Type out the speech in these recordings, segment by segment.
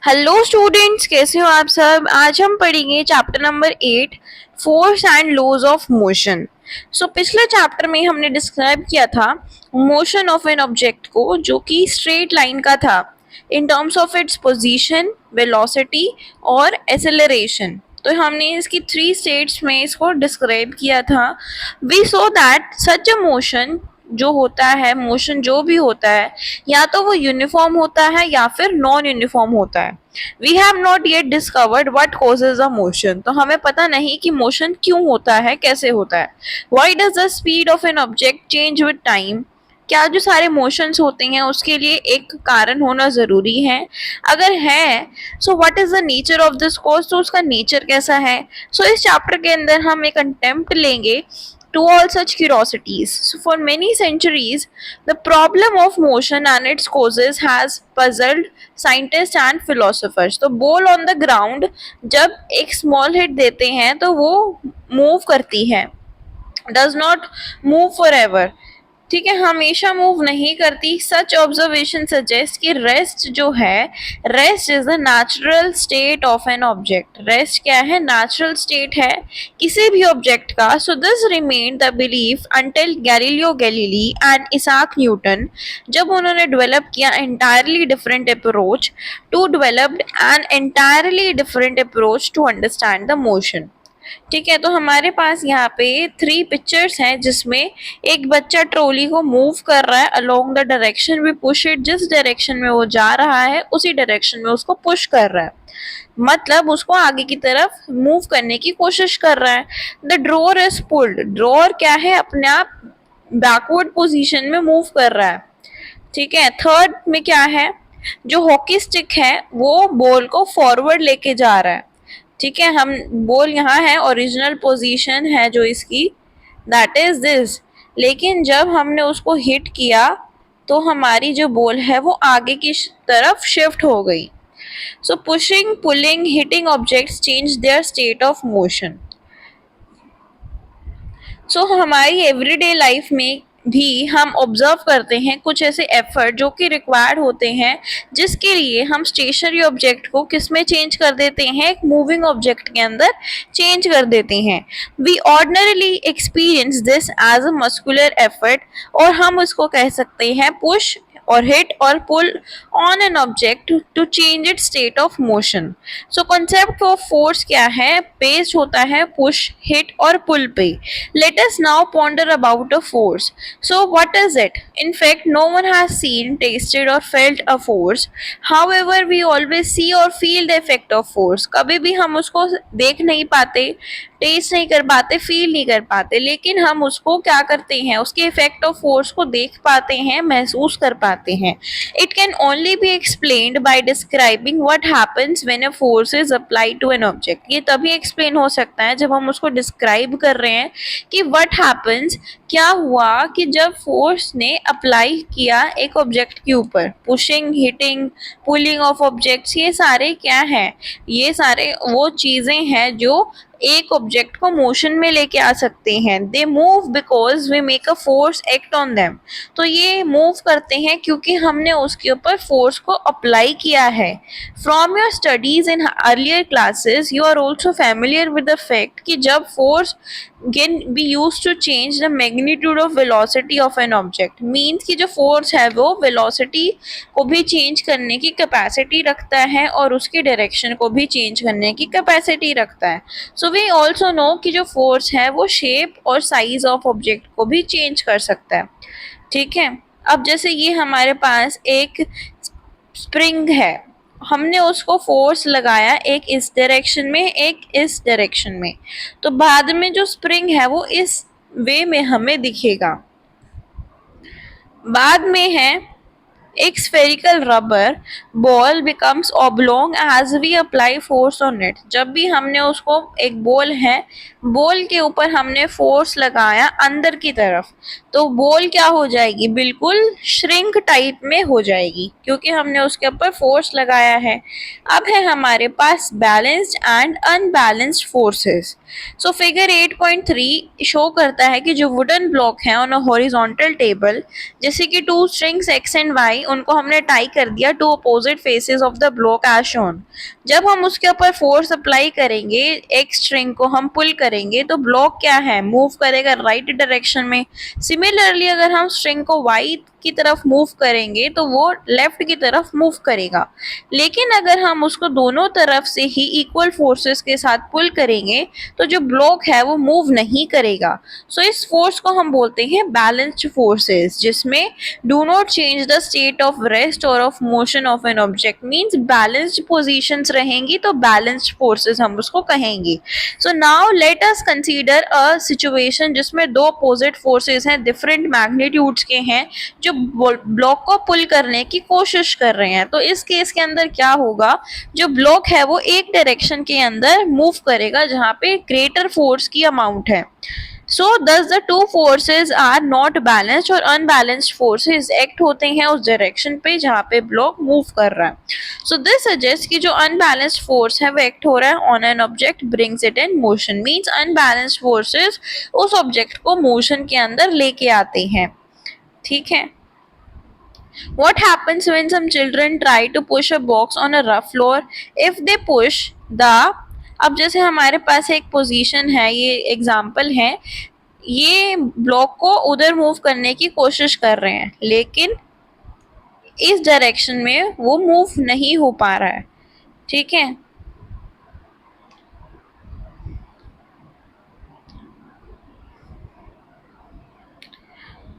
Hello students, कैसे हो आप सब। आज हम पढ़ेंगे chapter number 8, force and laws of motion. पिछले चैप्टर में हमने डिस्क्राइब किया था मोशन ऑफ एन ऑब्जेक्ट को, जो कि स्ट्रेट लाइन का था in terms of its position, velocity और एक्सेलरेशन। तो हमने इसकी 3 स्टेट्स में इसको डिस्क्राइब किया था। We saw that such a motion जो होता है, मोशन जो भी होता है, या तो वो यूनिफॉर्म होता है या फिर नॉन यूनिफॉर्म होता है। We have not yet discovered what causes a motion. तो हमें पता नहीं कि मोशन क्यों होता है, कैसे होता है। Why does the speed of an object change with time. क्या जो सारे मोशंस होते हैं उसके लिए एक कारण होना जरूरी है? अगर है, so what is the nature of this cause. तो उसका नेचर कैसा है। इस चैप्टर के अंदर हम एक अटेम्प्ट लेंगे to all such curiosities. So, for many centuries, the problem of motion and its causes has puzzled scientists and philosophers. तो ball on the ground जब एक small hit देते हैं तो वो move करती है, does not move forever। ठीक है, हमेशा मूव नहीं करती। सच ऑब्जर्वेशन सजेस्ट कि रेस्ट जो है, rest is the natural state of an object. Rest क्या है? नेचुरल स्टेट है किसी भी ऑब्जेक्ट का। So this remain the belief until Galileo Galilei and Isaac Newton, जब उन्होंने डेवलप किया entirely different approach to understand the motion. ठीक है, तो हमारे पास यहाँ पे 3 पिक्चर्स हैं जिसमें एक बच्चा ट्रॉली को मूव कर रहा है along the direction we push it. जिस डायरेक्शन में वो जा रहा है उसी डायरेक्शन में उसको पुश कर रहा है, मतलब उसको आगे की तरफ मूव करने की कोशिश कर रहा है। The drawer is pulled. Drawer क्या है? अपने आप बैकवर्ड पोजीशन में मूव कर रहा है। ठीक है, थर्ड में क्या है? जो हॉकी स्टिक है वो बॉल को फॉरवर्ड लेके जा रहा है। ठीक है, हम बॉल यहाँ है, ओरिजिनल पोजीशन है जो इसकी, दैट इज दिस। लेकिन जब हमने उसको हिट किया तो हमारी जो बॉल है वो आगे की तरफ शिफ्ट हो गई। So pushing, pulling, hitting objects change their state of motion. हमारी एवरीडे लाइफ में भी हम ऑब्जर्व करते हैं कुछ ऐसे एफर्ट जो कि रिक्वायर्ड होते हैं, जिसके लिए हम स्टेशनरी ऑब्जेक्ट को किस में चेंज कर देते हैं? एक मूविंग ऑब्जेक्ट के अंदर चेंज कर देते हैं। We ordinarily experience this as a muscular effort, और हम उसको कह सकते हैं पुश और हिट और pull on an object to change it state of motion. Concept of force क्या है? बेस्ड होता है पुश, हिट और पुल पे। Let us now ponder about a force. What is it? In fact, no one has seen, tasted or felt a force. However, we always see or feel the effect of force. कभी भी हम उसको देख नहीं पाते, test नहीं कर पाते, फील नहीं कर पाते, लेकिन हम उसको क्या करते हैं? उसके इफेक्ट ऑफ फोर्स को देख पाते हैं, महसूस कर पाते हैं। It can only be explained by describing what happens when a force is applied to an object. ये तभी एक्सप्लेन हो सकता है जब हम उसको डिस्क्राइब कर रहे हैं कि व्हाट हैपेंस, क्या हुआ कि जब फोर्स ने अप्लाई किया एक ऑब्जेक्ट के ऊपर। Pushing, hitting, pulling of objects, ये सारे क्या हैं? ये सारे वो चीजें हैं जो एक ऑब्जेक्ट को मोशन में लेके आ सकते हैं। They move because we make a force act on them. तो ये मूव करते हैं क्योंकि हमने उसके ऊपर फोर्स को अप्लाई किया है। From your studies in earlier classes you are also familiar with the fact कि जब force can be used to change the magnitude of velocity of an object, means कि जो फोर्स है वो वेलोसिटी को भी चेंज करने की कैपेसिटी रखता है और उसकी डायरेक्शन को भी चेंज करने की कैपेसिटी रखता है। वी ऑल्सो नो कि जो फोर्स है वो शेप और साइज ऑफ ऑब्जेक्ट को भी चेंज कर सकता है। ठीक है, अब जैसे ये हमारे पास एक स्प्रिंग है, हमने उसको फोर्स लगाया एक इस डायरेक्शन में, एक इस डायरेक्शन में, तो बाद में जो स्प्रिंग है वो इस वे में हमें दिखेगा। बाद में है एक spherical rubber ball becomes oblong as we apply force on it। जब भी हमने उसको, एक बॉल है, बॉल के ऊपर हमने फोर्स लगाया अंदर की तरफ, तो बॉल क्या हो जाएगी? बिल्कुल श्रिंक टाइप में हो जाएगी क्योंकि हमने उसके ऊपर फोर्स लगाया है। अब है हमारे पास balanced and unbalanced forces. Figure 8.3 show करता है कि जो वुडन ब्लॉक है ऑन अ हॉरिजॉन्टल टेबल, जैसे कि 2 स्ट्रिंग्स x एंड y, उनको हमने टाई कर दिया to opposite opposite faces of the block as shown. जब हम उसके ऊपर फोर्स अप्लाई करेंगे, एक स्ट्रिंग को हम पुल करेंगे तो ब्लॉक क्या है, मूव करेगा राइट डायरेक्शन में. सिमिलरली अगर हम स्ट्रिंग को वाई की तरफ मूव करेंगे तो वो लेफ्ट की तरफ मूव करेगा. लेकिन अगर हम उसको दोनों तरफ से ही इक्वल फोर्सेस के साथ पुल करेंगे तो जो ब्लॉक है वो मूव नहीं करेगा. सो इस फोर्स को हम बोलते हैं बैलेंस्ड फोर्सेस, जिसमें do not change the state of rest or of motion of an object. Means balanced positions रहेंगी तो बैलेंस्ड फोर्सेस हम उसको कहेंगे. So now let us consider a situation जिसमें दो अपोजिट फोर्सेस हैं, डिफरेंट मैग्नीट्यूड्स के हैं, जो ब्लॉक को पुल करने की कोशिश कर रहे हैं. तो इस केस के अंदर क्या होगा, जो ब्लॉक है वो एक डायरेक्शन के अंदर मूव करेगा जहां पे ग्रेटर फोर्स की अमाउंट है. So thus the two forces are not balanced और unbalanced forces act होते हैं उस डायरेक्शन पे जहाँ पे ब्लॉक मूव कर रहा है. So this suggests कि जो unbalanced force है वो act हो रहा है on an object brings it in motion. Means unbalanced forces उस object को motion के अंदर लेके आते हैं. ठीक है. What happens when some children try to push a box on a rough floor? If they push the, अब जैसे हमारे पास एक पोजीशन है, ये एग्जाम्पल है, ये ब्लॉक को उधर मूव करने की कोशिश कर रहे हैं लेकिन इस डायरेक्शन में वो मूव नहीं हो पा रहा है. ठीक है.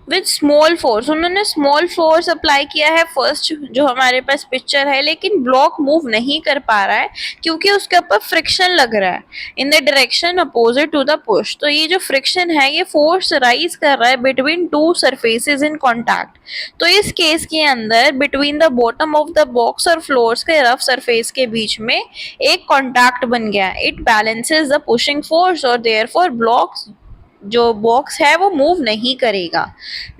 विथ स्मॉल फोर्स, उन्होंने स्मॉल फोर्स अप्लाई किया है फर्स्ट जो हमारे पास पिक्चर है, लेकिन ब्लॉक मूव नहीं कर पा रहा है क्योंकि उसके ऊपर फ्रिक्शन लग रहा है in the direction opposite to the push. तो ये जो फ्रिक्शन है ये फोर्स राइज कर रहा है between two surfaces in contact. तो इस केस के अंदर between the bottom of the box और फ्लोर्स के रफ सरफेस के बीच में एक कॉन्टैक्ट बन गया. It balances the pushing force और देयरफॉर ब्लॉक्स, जो बॉक्स है वो मूव नहीं करेगा.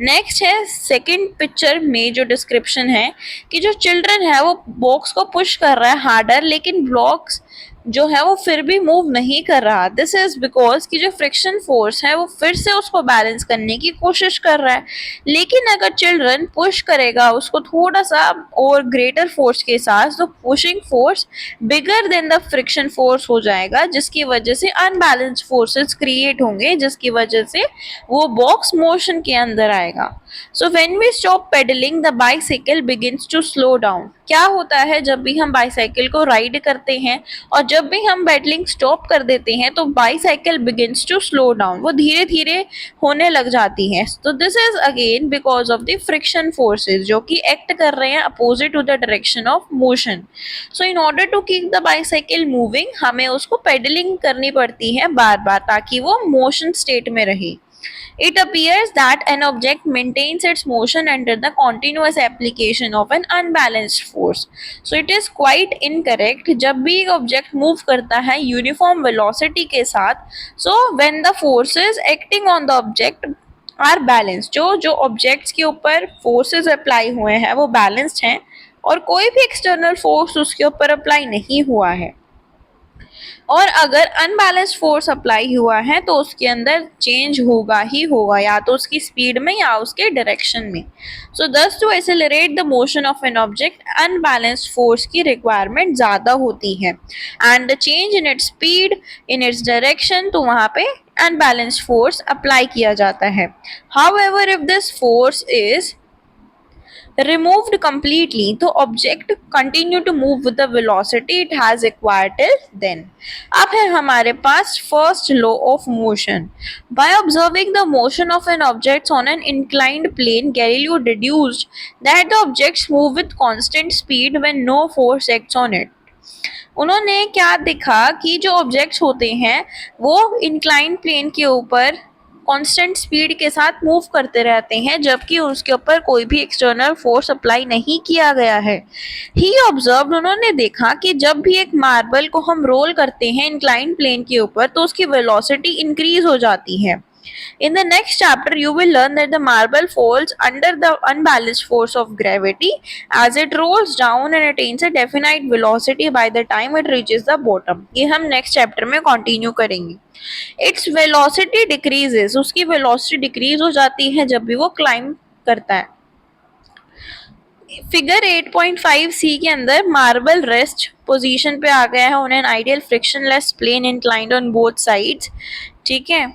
नेक्स्ट है सेकंड पिक्चर में जो डिस्क्रिप्शन है कि जो चिल्ड्रन है वो बॉक्स को पुश कर रहा है हार्डर, लेकिन ब्लॉक्स जो है वो फिर भी मूव नहीं कर रहा. दिस इज बिकॉज कि जो फ्रिक्शन फोर्स है वो फिर से उसको बैलेंस करने की कोशिश कर रहा है. लेकिन अगर चिल्ड्रन पुश करेगा उसको थोड़ा सा और ग्रेटर फोर्स के साथ तो pushing force bigger than the friction force हो जाएगा, जिसकी वजह से अनबैलेंस्ड फोर्सेस क्रिएट होंगे, जिसकी वजह से वो बॉक्स मोशन के अंदर आएगा. So when we stop pedalling the bicycle begins to slow down. क्या होता है जब भी हम बाइसाइकिल को राइड करते हैं और जब भी हम पेडलिंग स्टॉप कर देते हैं तो bicycle begins to slow down, वो धीरे धीरे होने लग जाती है. तो this is again because of the friction forces जो कि एक्ट कर रहे हैं opposite to the direction of motion. So in order to keep the bicycle moving हमें उसको पेडलिंग करनी पड़ती है बार बार ताकि वो मोशन स्टेट में रहे. It appears that an object maintains its motion under the continuous application of an unbalanced force. So it is quite incorrect. जब भी एक object move करता है uniform velocity के साथ, so when the forces acting on the object are balanced, जो objects के ऊपर forces apply हुए हैं वो balanced हैं और कोई भी external force उसके ऊपर apply नहीं हुआ है. और अगर अनबैलेंस्ड फोर्स अप्लाई हुआ है तो उसके अंदर चेंज होगा ही होगा, या तो उसकी स्पीड में या उसके डायरेक्शन में. So thus to accelerate the motion of an object unbalanced force की रिक्वायरमेंट ज़्यादा होती है and the change in its speed in its direction, तो वहाँ पे अनबैलेंस्ड फोर्स अप्लाई किया जाता है. However if this force is removed completely, the object continue to move with the velocity it has acquired till then. अब है हमारे पास first law of motion. By observing the motion of an object on an inclined plane, Galileo deduced that the objects move with constant speed when no force acts on it. उन्होंने क्या देखा कि जो objects होते हैं वो incline plane के ऊपर कांस्टेंट स्पीड के साथ मूव करते रहते हैं जबकि उसके ऊपर कोई भी एक्सटर्नल फोर्स अप्लाई नहीं किया गया है. ही ऑब्जर्व्ड, उन्होंने देखा कि जब भी एक मार्बल को हम रोल करते हैं इंक्लाइन प्लेन के ऊपर तो उसकी वेलोसिटी इंक्रीज हो जाती है. In the next chapter, you will learn that the marble falls under the unbalanced force of gravity as it rolls down and attains a definite velocity by the time it reaches the bottom. ये हम next chapter में continue करेंगे. Its velocity decreases, उसकी velocity decrease हो जाती है जब भी वो climb करता है. फिगर 8.5 सी के अंदर मार्बल रेस्ट पोजीशन पे आ गया है on an ideal frictionless plane inclined on both sides. ठीक है,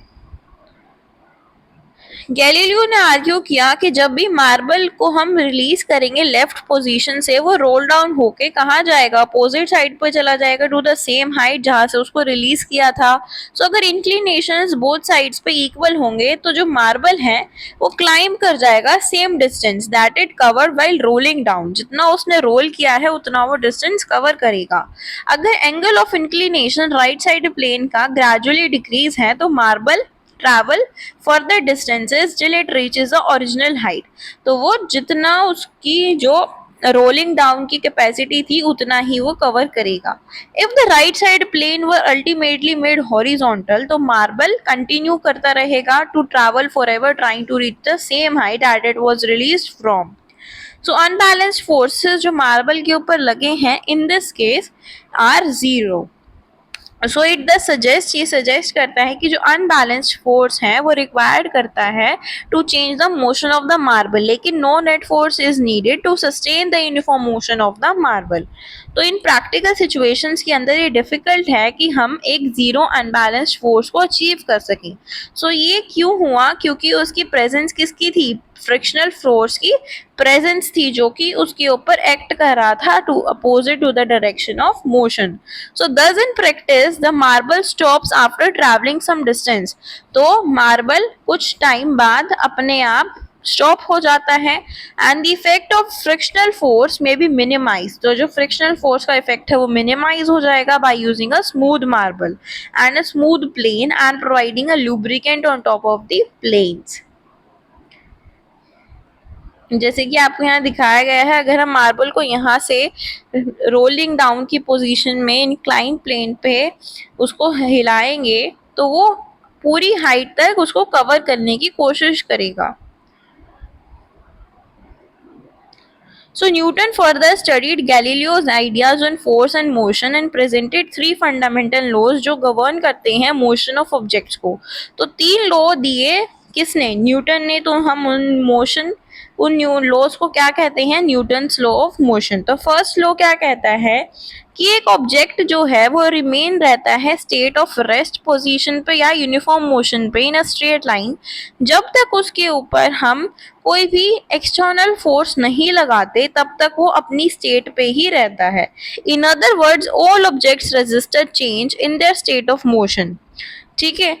गैलीलियो ने आर्ग्यू किया कि जब भी मार्बल को हम रिलीज करेंगे लेफ्ट पोजीशन से, वो रोल डाउन होके कहाँ जाएगा, अपोजिट साइड पर चला जाएगा टू द सेम हाइट जहां से उसको रिलीज किया था। सो अगर इंक्लिनेशंस बोथ साइड्स पे इक्वल होंगे तो जो मार्बल है वो क्लाइंब कर जाएगा same distance that it cover while rolling down. जितना उसने रोल किया है उतना वो डिस्टेंस कवर करेगा। अगर angle of inclination right side plane का ग्रेजुअली डिक्रीज है तो marble travel further distances till it reaches the original height. तो वो जितना उसकी जो रोलिंग डाउन की कैपेसिटी थी उतना ही वो कवर करेगा। If the right side plane were ultimately made horizontal तो मार्बल कंटिन्यू करता रहेगा to travel forever trying to reach the same height that it was released from. So unbalanced forces जो marble के ऊपर लगे हैं in this case are zero. So it the suggest, ये suggest करता है कि जो अनबैलेंस्ड फोर्स है वो रिक्वायर्ड करता है to change the motion of the marble, लेकिन no net force is needed to sustain the uniform motion of the marble. तो इन प्रैक्टिकल सिचुएशंस के अंदर ये डिफिकल्ट है कि हम एक जीरो अनबैलेंस्ड फोर्स को अचीव कर सकें। सो ये क्यों हुआ, क्योंकि उसकी प्रेजेंस किसकी थी, फ्रिक्शनल फोर्स की प्रेजेंस थी जो कि उसके ऊपर एक्ट कर रहा था to opposite to the direction of motion. So thus in practice the marble stops after travelling some distance. तो मार्बल कुछ टाइम बाद अपने आप स्टॉप हो जाता है and the effect of frictional force may be minimise. तो जो फ्रिक्शनल फोर्स का इफेक्ट है वो मिनिमाइज हो जाएगा by using a smooth marble and a smooth plane and providing a lubricant on top of the planes. जैसे कि आपको यहाँ दिखाया गया है, अगर हम मार्बल को यहाँ से रोलिंग डाउन की पोजीशन में इंक्लाइन प्लेन पे उसको हिलाएंगे तो वो पूरी हाइट तक उसको कवर करने की कोशिश करेगा। So Newton further studied Galileo's ideas on force and motion and presented three fundamental laws जो govern करते हैं motion of objects को। तो तीन लॉ दिए किसने, न्यूटन ने। तो हम उन लॉज को क्या कहते हैं, न्यूटन्स लॉ ऑफ मोशन। तो फर्स्ट लॉ क्या कहता है कि एक ऑब्जेक्ट जो है वो रिमेन रहता है स्टेट ऑफ रेस्ट पोजीशन पे या यूनिफॉर्म मोशन पे इन अ स्ट्रेट लाइन जब तक उसके ऊपर हम कोई भी एक्सटर्नल फोर्स नहीं लगाते, तब तक वो अपनी स्टेट पे ही रहता है। In other words all objects register change in their state of motion. ठीक है,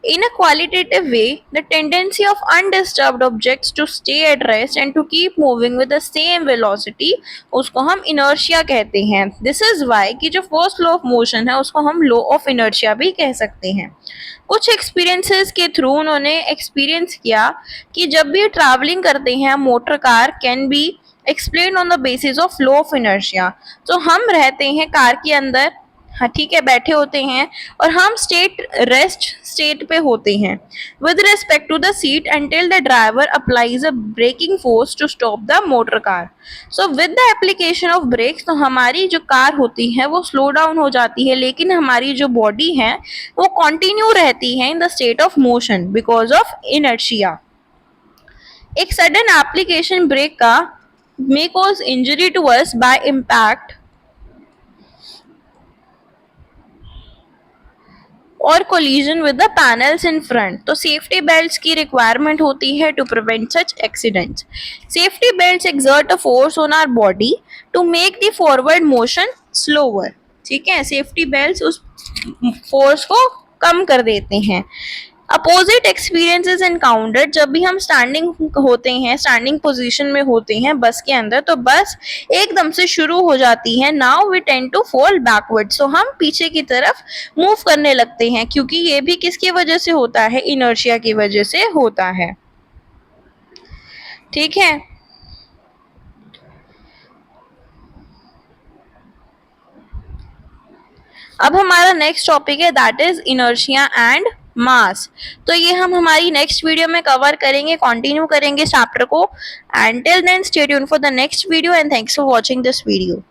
in a qualitative way, the tendency of undisturbed objects to stay at rest and to keep moving with the same velocity उसको हम inertia कहते हैं। This is why कि जो first law of motion है उसको हम law of inertia भी कह सकते हैं। कुछ एक्सपीरियंसेस के थ्रू उन्होंने एक्सपीरियंस किया कि जब भी ट्रैवलिंग करते हैं motor car can be explain on the basis of law of inertia. तो हम रहते हैं कार के अंदर, हाँ ठीक है, बैठे होते हैं और हम रेस्ट स्टेट पे होते हैं with respect to the seat until the driver applies a braking force to stop the motor car. So with the application of brakes तो हमारी जो कार होती है वो स्लो डाउन हो जाती है, लेकिन हमारी जो बॉडी है वो कंटिन्यू रहती है in the state of motion because of inertia. एक सडन एप्लीकेशन ब्रेक का may cause injury to us by impact or collision with the panels in front. तो सेफ्टी बेल्ट्स की रिक्वायरमेंट होती है to prevent such accidents. Safety belts exert a force on our body to make the forward motion slower. ठीक है, safety belts उस force को कम कर देते हैं। अपोजिट एक्सपीरियंसेस एनकाउंटर्ड, जब भी हम स्टैंडिंग होते हैं, स्टैंडिंग पोजीशन में होते हैं बस के अंदर, तो बस एकदम से शुरू हो जाती है। Now we tend to fall backward, so हम पीछे की तरफ मूव करने लगते हैं, क्योंकि ये भी किसकी वजह से होता है, इनर्शिया की वजह से होता है। ठीक है, अब हमारा नेक्स्ट टॉपिक है that is inertia and mass. तो ये हम हमारी नेक्स्ट वीडियो में कवर करेंगे, कंटिन्यू करेंगे चैप्टर को। And till then stay tuned for the next video and thanks for watching this video.